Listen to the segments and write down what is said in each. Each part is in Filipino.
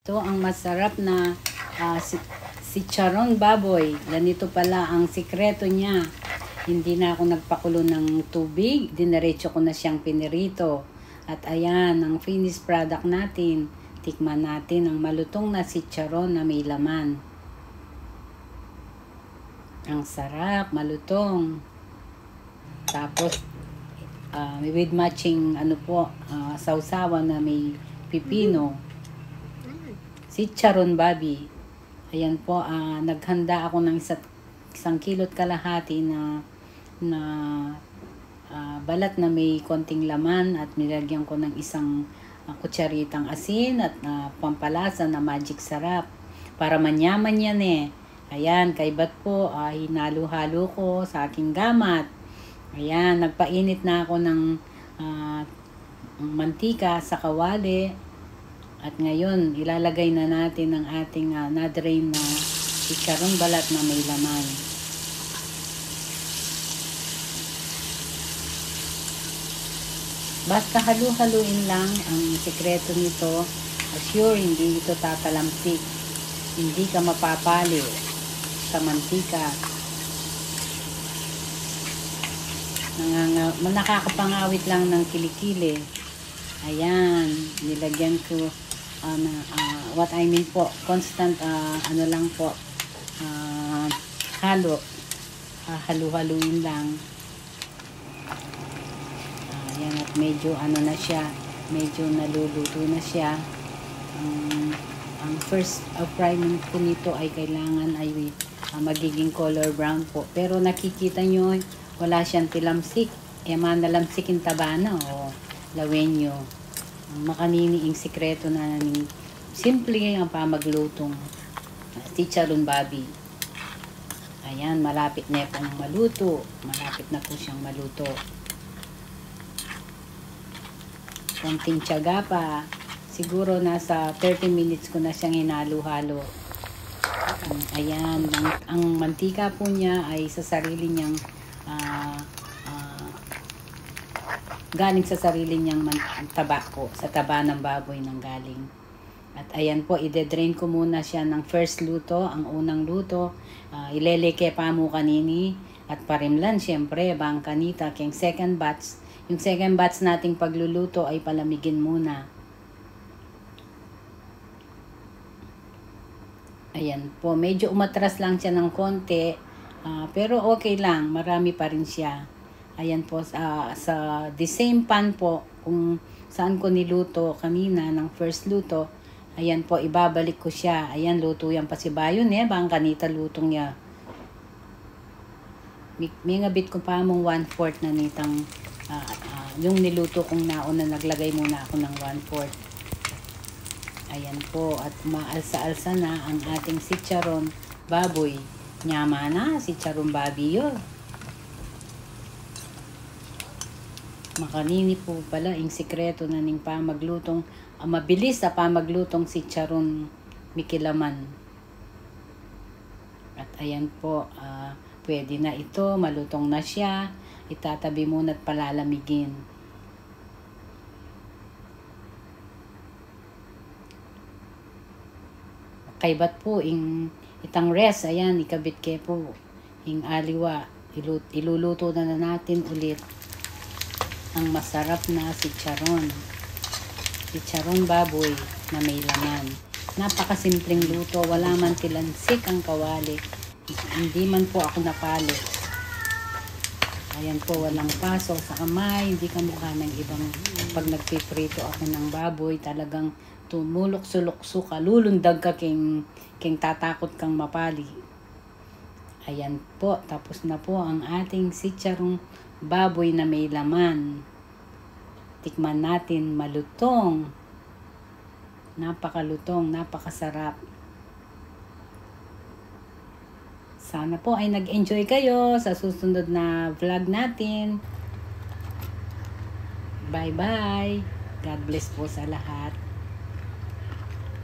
Ito ang masarap na si Charon baboy. Ganito pala ang sikreto niya. Hindi na ako nagpakulo ng tubig. Dinaretso ko na siyang pinirito. At ayan, ang finished product natin. Tikman natin ang malutong na si Charon na may laman. Ang sarap, malutong. Tapos, with matching sausawan na may pipino. Si Charon Babi. Ayan po, naghanda ako ng isang kilot kalahati na balat na may konting laman at nilagyan ko ng isang kutsaritang asin at pampalasa na magic sarap. Para manyaman yan eh. Ayan, kaibat po, hinalo-halo ko sa aking gamat. Ayan, nagpainit na ako ng mantika sa kawali. At ngayon, ilalagay na natin ang ating na-drain na chicharong balat na may laman. Basta halu-haluin lang. Ang sikreto nito, assure hindi ito tatalamsik. Hindi ka mapapali sa mantika. Nakakapangawit lang ng kilikili. Ayan, nilagyan ko what I mean po, constant lang po, halu-haluin lang. Ayan, at medyo na siya, medyo naluluto na siya. Ang first frying po nito ay kailangan ay magiging color brown po. Pero nakikita nyo, wala siyang tilamsik. Manalamsikin taba na o lawin nyo. Makanini ang sikreto na simple ang pamaglutong si Charon Babi. Ayan, malapit na pong maluto. Malapit na po siyang maluto. Konting tiyaga pa. Siguro nasa 30 minutes ko na siyang hinalo-halo. Ayan, ang mantika po niya ay sa sarili niyang galing sa sarili niyang taba ko, sa taba ng baboy nang galing. At ayan po, ide-drain ko muna siya ng first luto, ang unang luto. Ileleke pa mo kanini at parimlan, syempre, bang kanita, keng second batch. Yung second batch nating pagluluto ay palamigin muna. Ayan po, medyo umatras lang siya ng konti, pero okay lang, marami pa rin siya. Ayan po, sa the same pan po, kung saan ko niluto kanina ng first luto, ayan po, ibabalik ko siya. Ayan, luto yan pa si Bayon eh, bang kanita lutong niya. May ngabit ko pa mong 1/4 na nitang, yung niluto kong nauna, naglagay muna ako ng 1/4. Ayan po, at maalsa-alsa na ang ating si Charon baboy. Nyama na, si Charon Babi yun. Makanini po pala ang sikreto na ning pamaglutong, mabilis sa pamaglutong si Charon Mikilaman. At ayan po, pwede na ito, malutong na siya, itatabi muna at palalamigin. Kaibat po, itang rest, ayan, ikabit ke po, aliwa, iluluto na natin ulit ang masarap na si Charon. Si Charon baboy na may laman. Napakasimpleng luto. Wala man tilansik ang kawali. Hindi man po ako napalo. Ayan po, walang paso sa kamay. Hindi kamukha ng ibang pag nagpiprito ako ng baboy. Talagang tumulok-sulok-su ka. Lulundag ka king tatakot kang mapali. Ayan po, tapos na po ang ating si Charon baboy na may laman. Tikman natin, malutong. Napakalutong, napakasarap. Sana po ay nag-enjoy kayo sa susunod na vlog natin. Bye-bye. God bless po sa lahat.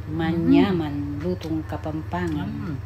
Manyaman, lutong Kapampangan.